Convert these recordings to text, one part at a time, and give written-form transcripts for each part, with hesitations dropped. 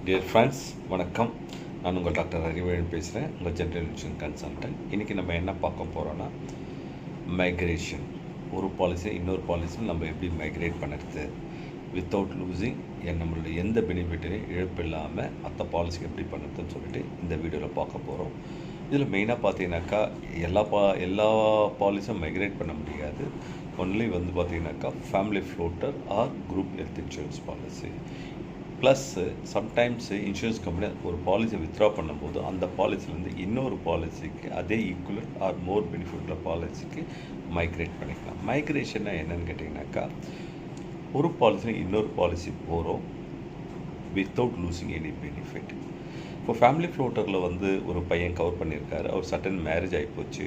Dear friends, வணக்கம். நான் உங்கள் டாக்டர் அறிவழன் பேசுகிறேன், உங்கள் ஜென்ரல் இன்சூரன்ஸ் கன்சல்டன்ட். இன்றைக்கி நம்ம என்ன பார்க்க போகிறோன்னா, மைக்ரேஷன். ஒரு பாலிசி இன்னொரு பாலிசியும் நம்ம எப்படி மைக்ரேட் பண்ணுறது வித்தவுட் லூசிங் நம்மளுடைய எந்த பெனிஃபிட்டையும் இழப்பு இல்லாமல் மற்ற பாலிசி எப்படி பண்ணுறதுன்னு சொல்லிட்டு இந்த வீடியோவில் பார்க்க போகிறோம். இதில் மெயினாக பார்த்தீங்கன்னாக்கா எல்லா பாலிசியும் மைக்ரேட் பண்ண முடியாது. ஒன்லி பார்த்தீங்கன்னாக்கா family floater or group health insurance policy. Plus sometimes insurance company ஒரு பாலிசி வித்ட்ரா பண்ணும்போது அந்த பாலிசிலேருந்து இன்னொரு பாலிசிக்கு அதே ஈக்குவலண்ட் ஆர் மோர் பெனிஃபிட்ல பாலிசிக்கு மைக்ரேட் பண்ணிக்கலாம். மைக்ரேஷன்னா என்னன்னு கேட்டிங்கனாக்கா, ஒரு பாலிசி இன்னொரு பாலிசி போகிறோம் வித்தவுட் லூசிங் எனி பெனிஃபிட். இப்போ ஃபேமிலி ஃப்ளோட்டரில் ஒரு பையன் கவர் பண்ணியிருக்காரு, அவர் சட்டன் மேரேஜ் ஆகிப்போச்சு,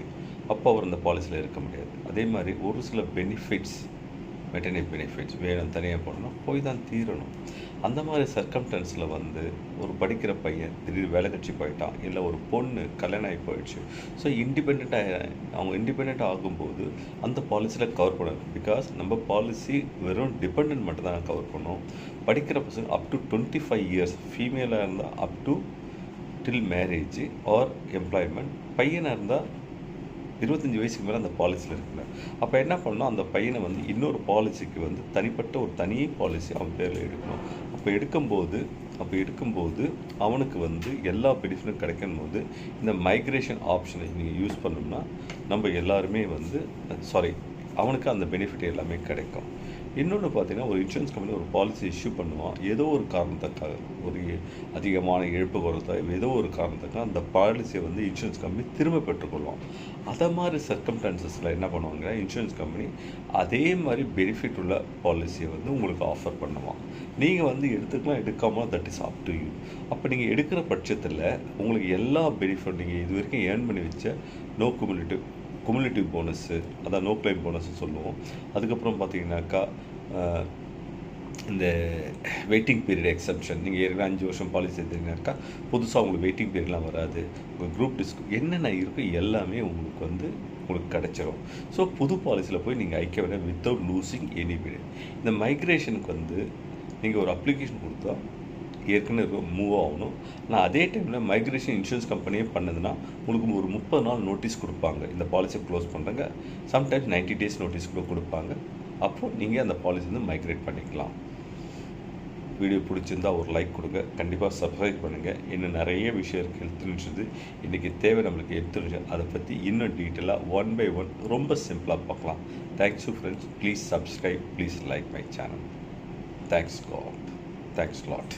அப்போ அவர் அந்த பாலிசியில் இருக்க முடியாது. அதே மாதிரி ஒரு சில பெனிஃபிட்ஸ், மெட்டர்னிட்டி பெனிஃபிட்ஸ் வேணும், தனியாக போடணும், போய் தான் தீரணும். அந்த மாதிரி சர்க்கம்டன்ஸில் ஒரு படிக்கிற பையன் திடீர் வேலை கட்சி போயிட்டான், இல்லை ஒரு பொண்ணு கல்யாணம் ஆகி போயிடுச்சு. ஸோ அவங்க இண்டிபெண்ட் ஆகும்போது அந்த பாலிசியில் கவர் பண்ணணும். பிகாஸ் நம்ம பாலிசி வெறும் டிபெண்ட் மட்டும் தான் கவர் பண்ணோம். படிக்கிற பசங்க அப் டு 25 இயர்ஸ், ஃபீமேலாக இருந்தால் up to till marriage or employment, பையனாக இருந்தால் 25 வயசுக்கு மேலே அந்த பாலிசியில் இருக்குல்ல. அப்போ என்ன பண்ணணும், அந்த பையனை இன்னொரு பாலிசிக்கு தனிப்பட்ட ஒரு தனி பாலிசி அவன் பேரில் எடுக்கணும். அப்போ எடுக்கும்போது அவனுக்கு எல்லா பெனிஃபிட்டும் கிடைக்கும் போது இந்த மைக்ரேஷன் ஆப்ஷனை நீங்கள் யூஸ் பண்ணோம்னா நம்ம எல்லாருமே அவனுக்கு அந்த பெனிஃபிட் எல்லாமே கிடைக்கும். இன்னொன்று பார்த்தீங்கன்னா, ஒரு இன்சூரன்ஸ் கம்பெனி ஒரு பாலிசி இஷ்யூ பண்ணுவான், ஏதோ ஒரு காரணத்துக்காக, ஒரு அதிகமான இழப்பு வரதோ ஏதோ ஒரு காரணத்துக்காக அந்த பாலிசியை இன்சூரன்ஸ் கம்பெனி திரும்ப பெற்றுக்கொள்வான். அதை மாதிரி சர்க்கம்டான்சஸில் என்ன பண்ணுவாங்க, இன்சூரன்ஸ் கம்பெனி அதே மாதிரி பெனிஃபிட் உள்ள பாலிசியை உங்களுக்கு ஆஃபர் பண்ணுவான். நீங்கள் எடுத்துக்கலாம், எடுக்காமல், that is up to you. அப்போ நீங்கள் எடுக்கிற பட்சத்தில் உங்களுக்கு எல்லா பெனிஃபிட் நீங்கள் இது வரைக்கும் ஏர்ன் பண்ணி வச்ச நோ குமுலேட்டிவ் போனஸ்ஸு, அதான் நோ கிளைம் போனஸ்ன்னு சொல்லுவோம். அதுக்கப்புறம் பார்த்தீங்கன்னாக்கா இந்த வெயிட்டிங் பீரியட் எக்ஸப்ஷன், நீங்கள் ஏற்கனவே 5 வருஷம் பாலிசி எடுத்தீங்கன்னாக்கா புதுசாக உங்களுக்கு வெயிட்டிங் பீரியட்லாம் வராது. உங்கள் குரூப் டிஸ்கவுண்ட் என்னென்ன இருக்கோ எல்லாமே உங்களுக்கு கிடைச்சிரும். ஸோ புது பாலிசியில் போய் நீங்கள் ஐக்க வேண்டாம் வித்தவுட் லூசிங் எனி பீரியட். இந்த மைக்ரேஷனுக்கு நீங்கள் ஒரு அப்ளிகேஷன் கொடுத்தா ஏற்கனவே மூவ் ஆகணும். ஆனால் அதே டைமில் மைக்ரேஷன் இன்சூரன்ஸ் கம்பெனியே பண்ணதுன்னா உங்களுக்கு ஒரு 30 நாள் நோட்டீஸ் கொடுப்பாங்க, இந்த பாலிசியை க்ளோஸ் பண்ணுறாங்க. சம்டைம்ஸ் 90 டேஸ் நோட்டீஸ் கூட கொடுப்பாங்க. அப்போது நீங்கள் அந்த பாலிசி மைக்ரேட் பண்ணிக்கலாம். வீடியோ பிடிச்சிருந்தால் ஒரு லைக் கொடுங்க, கண்டிப்பாக சப்ஸ்கிரைப் பண்ணுங்கள். இன்னும் நிறைய விஷயம் இருக்குது ஹெல்த் இன்சூரன்ஸ். இன்றைக்கி தேவை நம்மளுக்கு ஹெல்த் இன்சூரன்ஸ், அதை பற்றி இன்னும் டீட்டெயிலாக 1 by 1 ரொம்ப சிம்பிளாக பார்க்கலாம். Thanks friends, please subscribe, please like my channel. Thanks lot.